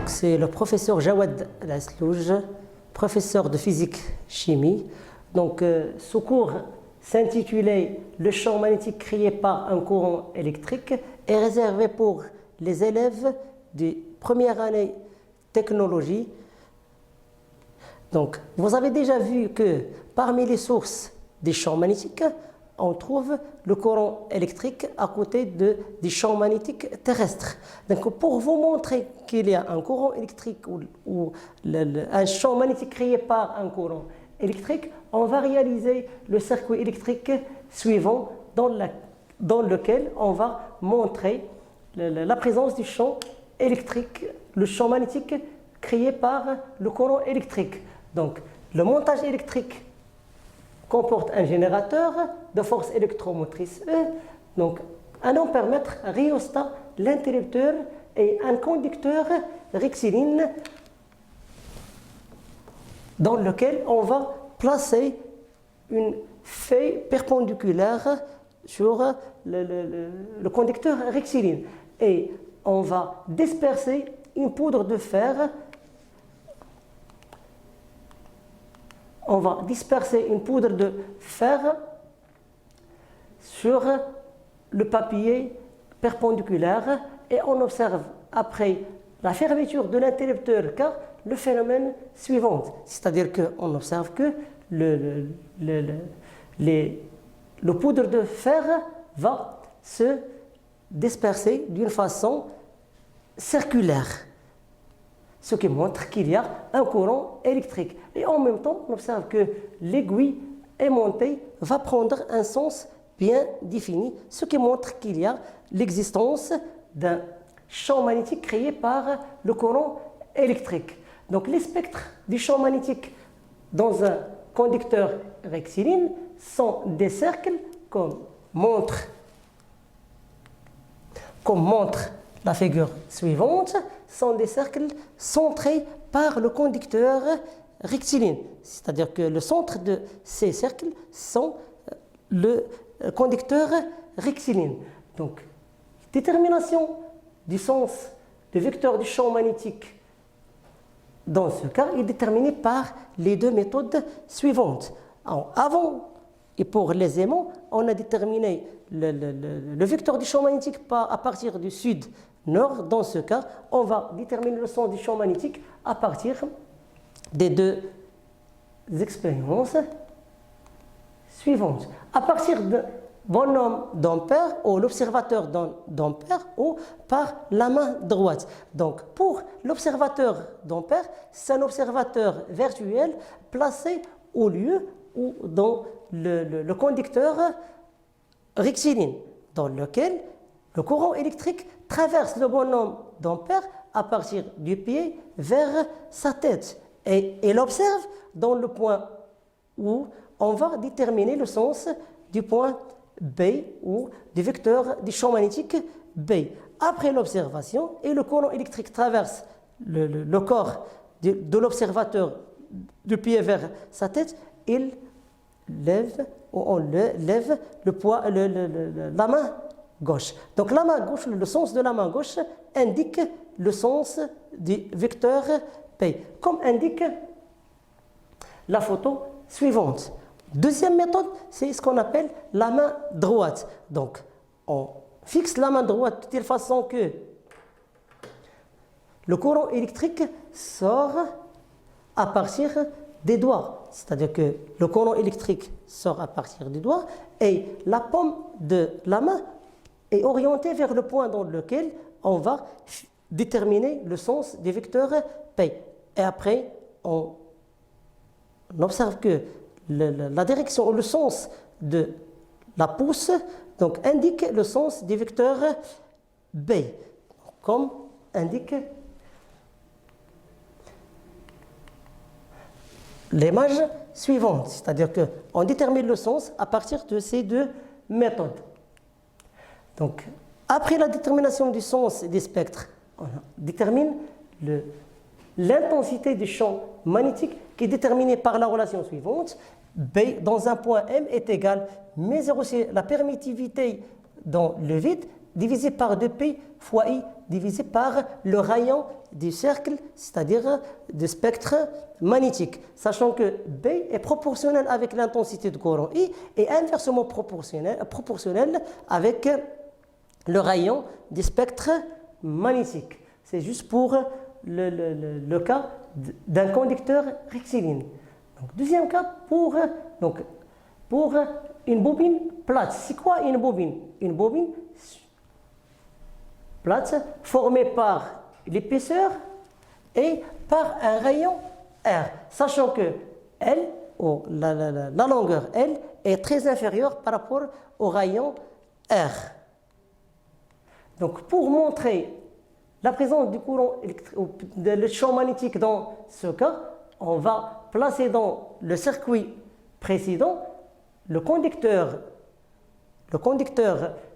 Donc c'est le professeur Jawad Al-Aslouj, professeur de physique-chimie. Donc ce cours s'intitulait « Le champ magnétique créé par un courant électrique » est réservé pour les élèves de première année technologie. Donc vous avez déjà vu que parmi les sources des champs magnétiques, on trouve le courant électrique à côté des champs magnétiques terrestres. Donc pour vous montrer qu'il y a un courant électrique ou un champ magnétique créé par un courant électrique, on va réaliser le circuit électrique suivant dans lequel on va montrer la présence du champ électrique, le champ magnétique créé par le courant électrique. Donc le montage électrique comporte un générateur de force électromotrice E, donc un ampèremètre, rhéostat, l'interrupteur et un conducteur rectiligne dans lequel on va placer une feuille perpendiculaire sur le conducteur rectiligne et on va disperser une poudre de fer. On va disperser une poudre de fer sur le papier perpendiculaire et on observe après la fermeture de l'interrupteur car le phénomène suivant, c'est-à-dire qu'on observe que le poudre de fer va se disperser d'une façon circulaire, ce qui montre qu'il y a un courant électrique. Et en même temps, on observe que l'aiguille aimantée va prendre un sens bien défini, ce qui montre qu'il y a l'existence d'un champ magnétique créé par le courant électrique. Donc les spectres du champ magnétique dans un conducteur rectiligne sont des cercles comme montre la figure suivante, sont des cercles centrés par le conducteur rectiligne. C'est-à-dire que le centre de ces cercles sont le conducteur rectiligne. Donc, détermination du sens du vecteur du champ magnétique dans ce cas est déterminée par les deux méthodes suivantes. Alors, avant et pour les aimants, on a déterminé le vecteur du champ magnétique à partir du sud-nord. Dans ce cas, on va déterminer le sens du champ magnétique à partir des deux expériences suivantes. À partir de bonhomme d'Ampère ou l'observateur d'Ampère ou par la main droite. Donc pour l'observateur d'Ampère, c'est un observateur virtuel placé au lieu ou dans le conducteur rectiligne, dans lequel le courant électrique traverse le bonhomme d'Ampère à partir du pied vers sa tête. Et il observe dans le point où on va déterminer le sens du point B ou du vecteur du champ magnétique B. Après l'observation, et le courant électrique traverse le corps de l'observateur du pied vers sa tête, on lève la main gauche. Donc la main gauche, le sens de la main gauche indique le sens du vecteur P, comme indique la photo suivante. Deuxième méthode, c'est ce qu'on appelle la main droite. Donc, on fixe la main droite de telle façon que le courant électrique sort à partir des doigts. C'est-à-dire que le courant électrique sort à partir des doigts et la paume de la main est orientée vers le point dans lequel on va déterminer le sens des vecteurs P. Et après, on observe que la direction ou le sens de la pouce donc, indique le sens du vecteur B, comme indique l'image suivante. C'est-à-dire qu'on détermine le sens à partir de ces deux méthodes. Donc, après la détermination du sens des spectres, on détermine l'intensité du champ magnétique qui est déterminée par la relation suivante. B dans un point M est égal, mais aussi la permittivité dans le vide divisé par 2P fois I divisé par le rayon du cercle, c'est-à-dire du spectre magnétique. Sachant que B est proportionnel avec l'intensité de courant I et inversement proportionnel avec le rayon du spectre magnétique. C'est juste pour le cas d'un conducteur rectiligne. Donc, deuxième cas pour une bobine plate. C'est quoi une bobine? Une bobine plate formée par l'épaisseur et par un rayon R, sachant que L, la longueur L, est très inférieure par rapport au rayon R. Donc, pour montrer la présence du courant électrique, le champ magnétique dans ce cas, on va placer dans le circuit précédent le conducteur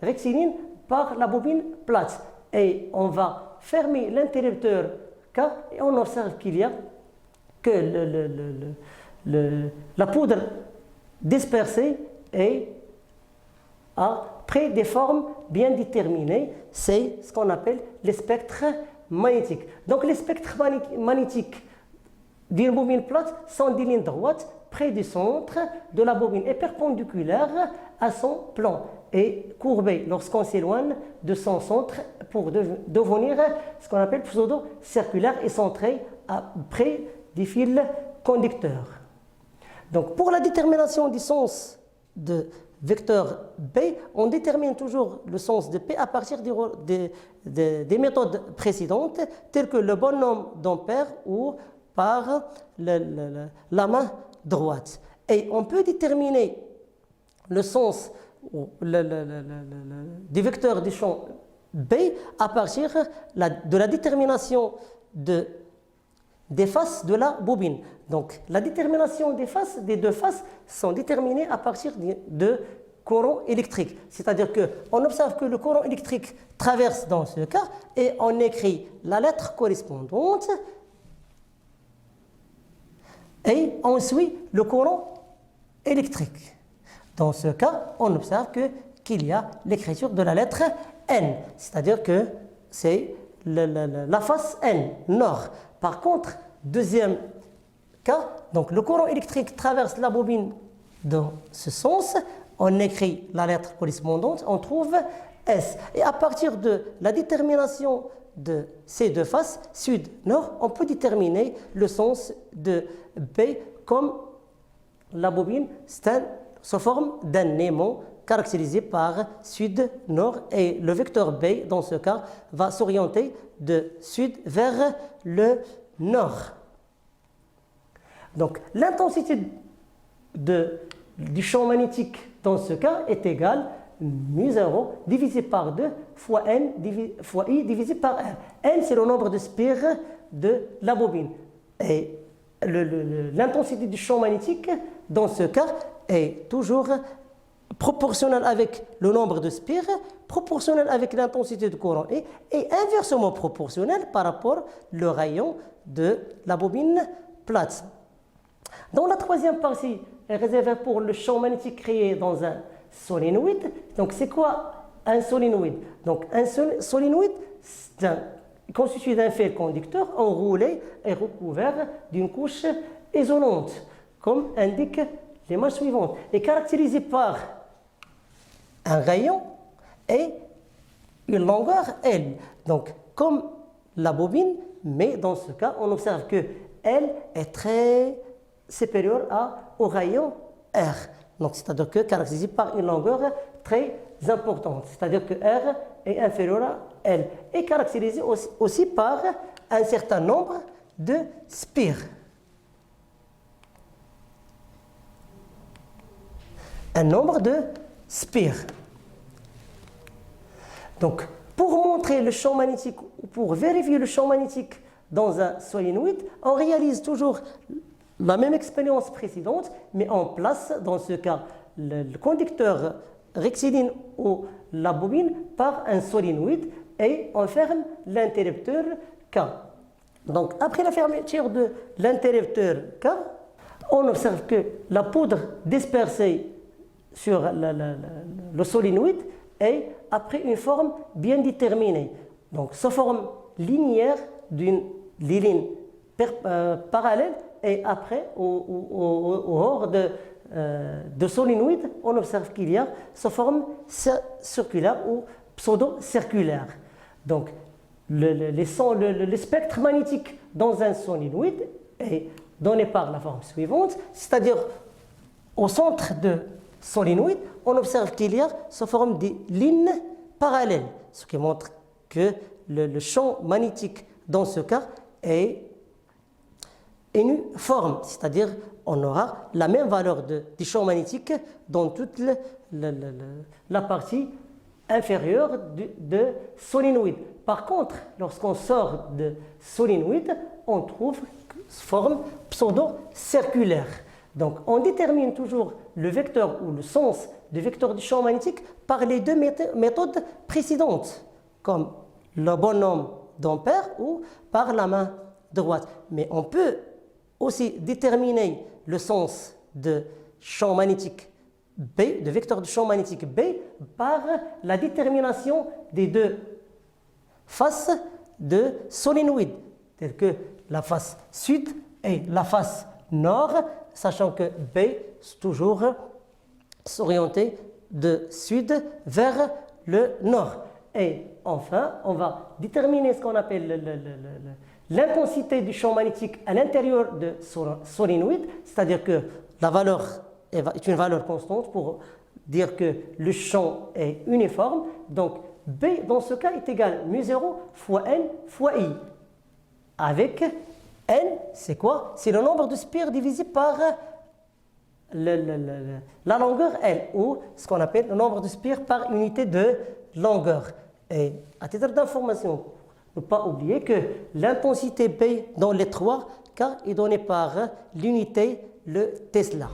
rectiligne par la bobine plate. Et on va fermer l'interrupteur K et on observe qu'il y a que la poudre dispersée a pris des formes bien déterminées. C'est ce qu'on appelle les spectres magnétiques. Donc les spectres magnétiques d'une bobine plate sont des lignes droites près du centre de la bobine et perpendiculaires à son plan et courbées lorsqu'on s'éloigne de son centre pour devenir ce qu'on appelle pseudo-circulaire et centré près des fils conducteurs. Donc pour la détermination du sens de vecteur B, on détermine toujours le sens de P à partir des méthodes précédentes telles que le bonhomme d'Ampère ou par la main droite. Et on peut déterminer le sens du vecteur du champ B à partir de la détermination des faces de la bobine. Donc la détermination des deux faces sont déterminées à partir de courant électrique. C'est-à-dire qu'on observe que le courant électrique traverse dans ce cas et on écrit la lettre correspondante et on suit le courant électrique. Dans ce cas, on observe qu'il y a l'écriture de la lettre N, c'est-à-dire que c'est la face N, nord. Par contre, deuxième cas, donc le courant électrique traverse la bobine dans ce sens, on écrit la lettre correspondante, on trouve S. Et à partir de la détermination de ces deux faces, sud-nord, on peut déterminer le sens de B comme la bobine se forme d'un aimant caractérisé par sud-nord et le vecteur B, dans ce cas, va s'orienter de sud vers le nord. Donc l'intensité du champ magnétique dans ce cas est égale μ0 divisé par 2 fois N fois I divisé par R. N, c'est le nombre de spires de la bobine. Et l'intensité du champ magnétique dans ce cas est toujours proportionnelle avec le nombre de spires, proportionnelle avec l'intensité du courant et inversement proportionnelle par rapport au rayon de la bobine plate. Dans la troisième partie est réservée pour le champ magnétique créé dans un solénoïde. Donc c'est quoi un solénoïde? Donc un solénoïde est constitué d'un fil conducteur enroulé et recouvert d'une couche isolante, comme indique l'image suivante, est caractérisé par un rayon et une longueur L. Donc comme la bobine, mais dans ce cas, on observe que L est très supérieur au rayon R. Donc c'est-à-dire que caractérisé par une longueur très importante. C'est-à-dire que R est inférieur à L. Et caractérisé aussi par un certain nombre de spires. Un nombre de spires. Donc, pour montrer le champ magnétique ou pour vérifier le champ magnétique dans un solénoïde, on réalise toujours la même expérience précédente, mais on place dans ce cas le conducteur rectiligne ou la bobine par un solénoïde et on ferme l'interrupteur K. Donc, après la fermeture de l'interrupteur K, on observe que la poudre dispersée sur le solénoïde est après une forme bien déterminée. Donc, sous forme linéaire d'une ligne parallèle et après, au hors de solénoïde, on observe qu'il y a sous forme circulaire ou pseudo-circulaire. Donc, le spectre magnétique dans un solénoïde est donné par la forme suivante, c'est-à-dire au centre de solénoïde, on observe qu'il y a sous forme de lignes parallèles, ce qui montre que le champ magnétique dans ce cas est uniforme, c'est-à-dire on aura la même valeur du champ magnétique dans toute la partie inférieure de solénoïde. Par contre, lorsqu'on sort de solénoïde, on trouve forme pseudo-circulaire. Donc, on détermine toujours le vecteur ou le sens du vecteur du champ magnétique par les deux méthodes précédentes, comme le bonhomme d'Ampère ou par la main droite. Mais on peut aussi déterminer le sens de champ magnétique B, de vecteur du champ magnétique B, par la détermination des deux faces de solénoïde, telles que la face sud et la face nord, sachant que B est toujours s'orienter de sud vers le nord. Et enfin, on va déterminer ce qu'on appelle l'intensité du champ magnétique à l'intérieur de solénoïde, c'est-à-dire que la valeur est une valeur constante pour dire que le champ est uniforme. Donc, B dans ce cas est égal à μ0 fois n fois I. Avec n, c'est quoi? C'est le nombre de spires divisé par la longueur L, ou ce qu'on appelle le nombre de spires par unité de longueur. Et à titre d'information, ne pas oublier que l'intensité B dans les trois cas est donnée par l'unité, le Tesla.